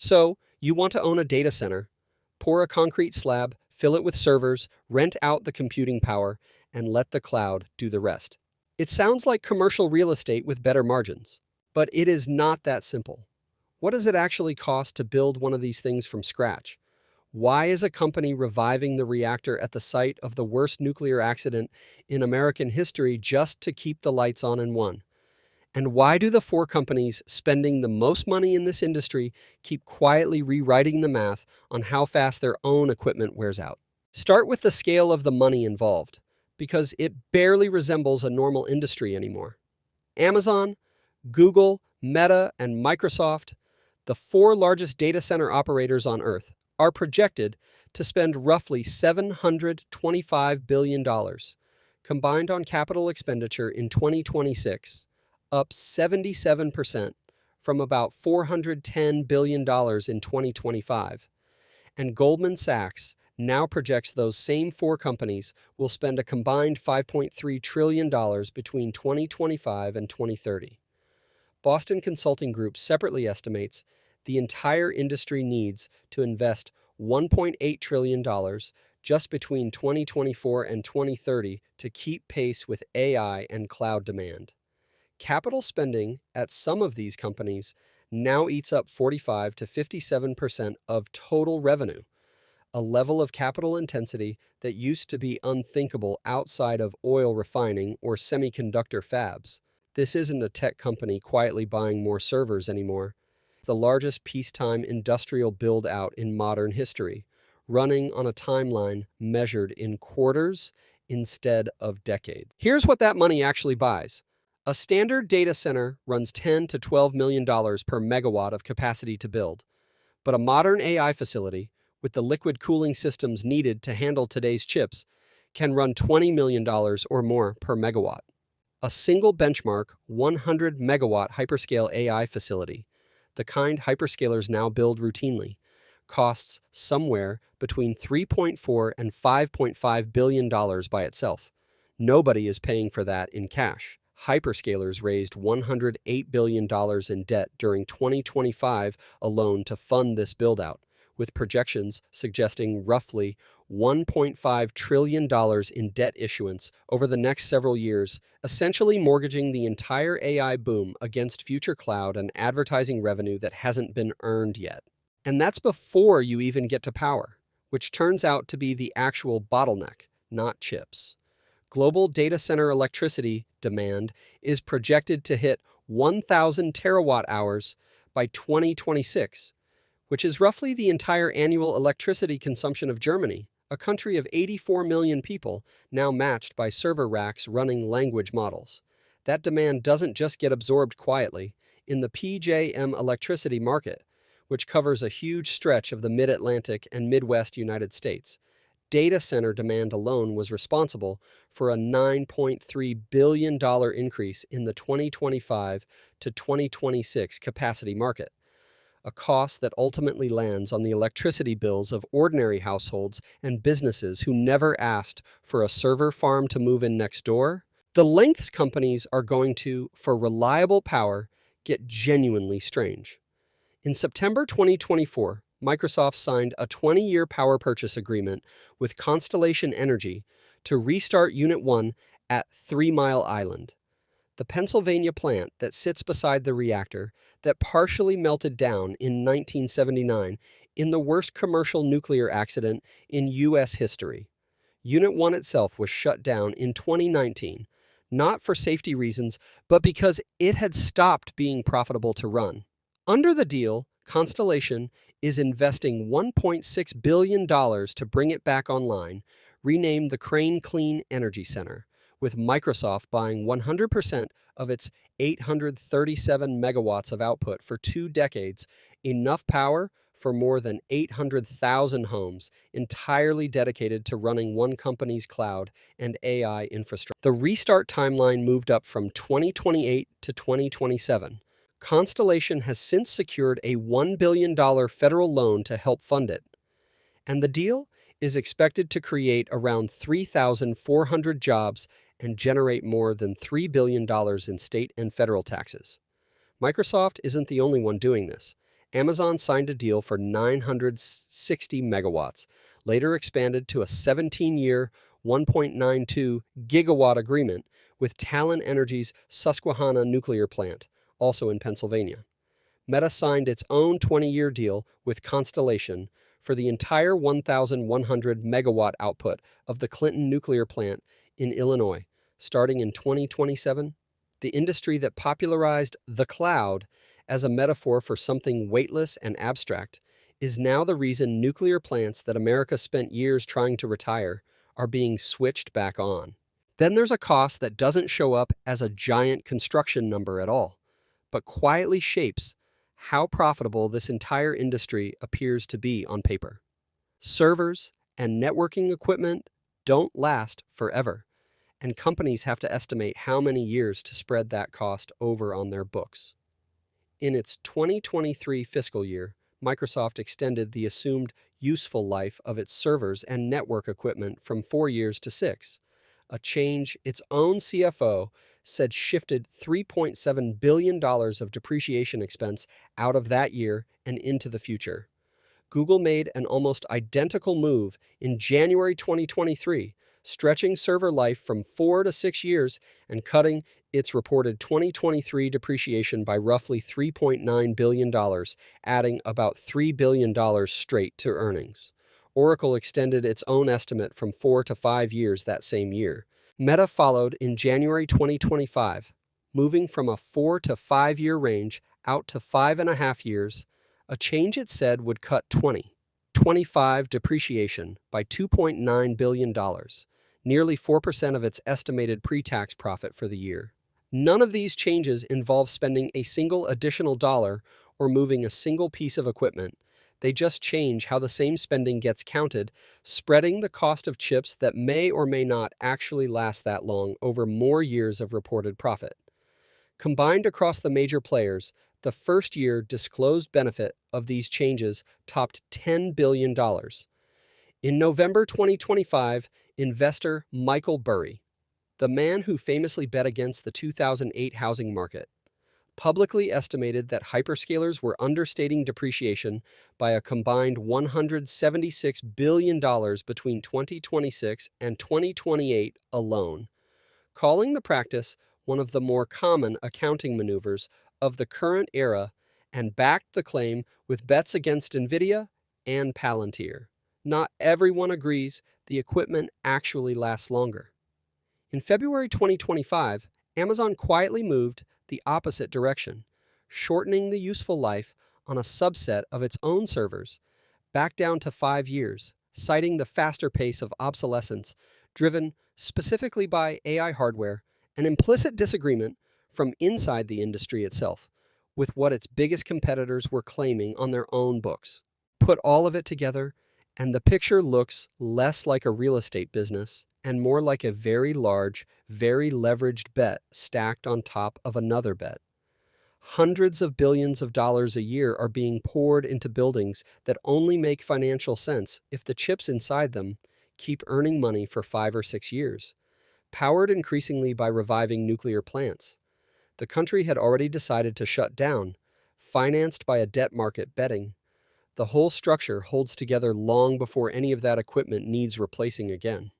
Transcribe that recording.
So, you want to own a data center, pour a concrete slab, fill it with servers, rent out the computing power, and let the cloud do the rest. It sounds like commercial real estate with better margins, but it is not that simple. What does it actually cost to build one of these things from scratch? Why is a company reviving the reactor at the site of the worst nuclear accident in American history just to keep the lights on and run? And why do the four companies spending the most money in this industry keep quietly rewriting the math on how fast their own equipment wears out? Start with the scale of the money involved, because it barely resembles a normal industry anymore. Amazon, Google, Meta, and Microsoft, the four largest data center operators on Earth, are projected to spend roughly $725 billion combined on capital expenditure in 2026, up 77% from about $410 billion in 2025. And Goldman Sachs now projects those same four companies will spend a combined $5.3 trillion between 2025 and 2030. Boston Consulting Group separately estimates the entire industry needs to invest $1.8 trillion just between 2024 and 2030 to keep pace with AI and cloud demand. Capital spending at some of these companies now eats up 45 to 57% of total revenue, a level of capital intensity that used to be unthinkable outside of oil refining or semiconductor fabs. This isn't a tech company quietly buying more servers anymore. The largest peacetime industrial build-out in modern history, running on a timeline measured in quarters instead of decades. Here's what that money actually buys. A standard data center runs $10 to $12 million per megawatt of capacity to build, but a modern AI facility, with the liquid cooling systems needed to handle today's chips, can run $20 million or more per megawatt. A single benchmark 100 megawatt hyperscale AI facility, the kind hyperscalers now build routinely, costs somewhere between $3.4 and $5.5 billion by itself. Nobody is paying for that in cash. Hyperscalers raised $108 billion in debt during 2025 alone to fund this build-out, with projections suggesting roughly $1.5 trillion in debt issuance over the next several years, essentially mortgaging the entire AI boom against future cloud and advertising revenue that hasn't been earned yet. And that's before you even get to power, which turns out to be the actual bottleneck, not chips. Global data center electricity demand is projected to hit 1,000 terawatt hours by 2026, which is roughly the entire annual electricity consumption of Germany, a country of 84 million people, now matched by server racks running language models. That demand doesn't just get absorbed quietly. In the PJM electricity market, which covers a huge stretch of the mid-Atlantic and Midwest United States, data center demand alone was responsible for a $9.3 billion increase in the 2025 to 2026 capacity market, a cost that ultimately lands on the electricity bills of ordinary households and businesses who never asked for a server farm to move in next door. The lengths companies are going to, for reliable power, get genuinely strange. In September 2024, Microsoft signed a 20-year power purchase agreement with Constellation Energy to restart Unit 1 at 3 Mile Island, the Pennsylvania plant that sits beside the reactor that partially melted down in 1979 in the worst commercial nuclear accident in U.S. history. Unit 1 itself was shut down in 2019, not for safety reasons, but because it had stopped being profitable to run. Under the deal, Constellation is investing $1.6 billion to bring it back online, renamed the Crane Clean Energy Center, with Microsoft buying 100% of its 837 megawatts of output for 2 decades, enough power for more than 800,000 homes, entirely dedicated to running one company's cloud and AI infrastructure. The restart timeline moved up from 2028 to 2027. Constellation has since secured a $1 billion federal loan to help fund it. And the deal is expected to create around 3,400 jobs and generate more than $3 billion in state and federal taxes. Microsoft isn't the only one doing this. Amazon signed a deal for 960 megawatts, later expanded to a 17-year, 1.92 gigawatt agreement with Talon Energy's Susquehanna nuclear plant, also in Pennsylvania. Meta signed its own 20-year deal with Constellation for the entire 1,100 megawatt output of the Clinton nuclear plant in Illinois, starting in 2027. The industry that popularized the cloud as a metaphor for something weightless and abstract is now the reason nuclear plants that America spent years trying to retire are being switched back on. Then there's a cost that doesn't show up as a giant construction number at all, but quietly shapes how profitable this entire industry appears to be on paper. Servers and networking equipment don't last forever, and companies have to estimate how many years to spread that cost over on their books. In its 2023 fiscal year, Microsoft extended the assumed useful life of its servers and network equipment from 4 years to 6, a change its own CFO said shifted $3.7 billion of depreciation expense out of that year and into the future. Google made an almost identical move in January 2023, stretching server life from 4 to 6 years and cutting its reported 2023 depreciation by roughly $3.9 billion, adding about $3 billion straight to earnings. Oracle extended its own estimate from 4 to 5 years that same year. Meta followed in January 2025, moving from a 4 to 5 year range out to 5.5 years, a change it said would cut 2025 depreciation by $2.9 billion, nearly 4% of its estimated pre-tax profit for the year. None of these changes involve spending a single additional dollar or moving a single piece of equipment. They just change how the same spending gets counted, spreading the cost of chips that may or may not actually last that long over more years of reported profit. Combined across the major players, the first year disclosed benefit of these changes topped $10 billion. In November 2025, investor Michael Burry, the man who famously bet against the 2008 housing market, publicly estimated that hyperscalers were understating depreciation by a combined $176 billion between 2026 and 2028 alone, calling the practice one of the more common accounting maneuvers of the current era, and backed the claim with bets against NVIDIA and Palantir. Not everyone agrees the equipment actually lasts longer. In February 2025, Amazon quietly moved the opposite direction, shortening the useful life on a subset of its own servers back down to 5 years, citing the faster pace of obsolescence driven specifically by AI hardware, an implicit disagreement from inside the industry itself with what its biggest competitors were claiming on their own books. Put all of it together, and the picture looks less like a real estate business and more like a very large, very leveraged bet stacked on top of another bet. Hundreds of billions of dollars a year are being poured into buildings that only make financial sense if the chips inside them keep earning money for 5 or 6 years, powered increasingly by reviving nuclear plants. The country had already decided to shut down, financed by a debt market betting. The whole structure holds together long before any of that equipment needs replacing again.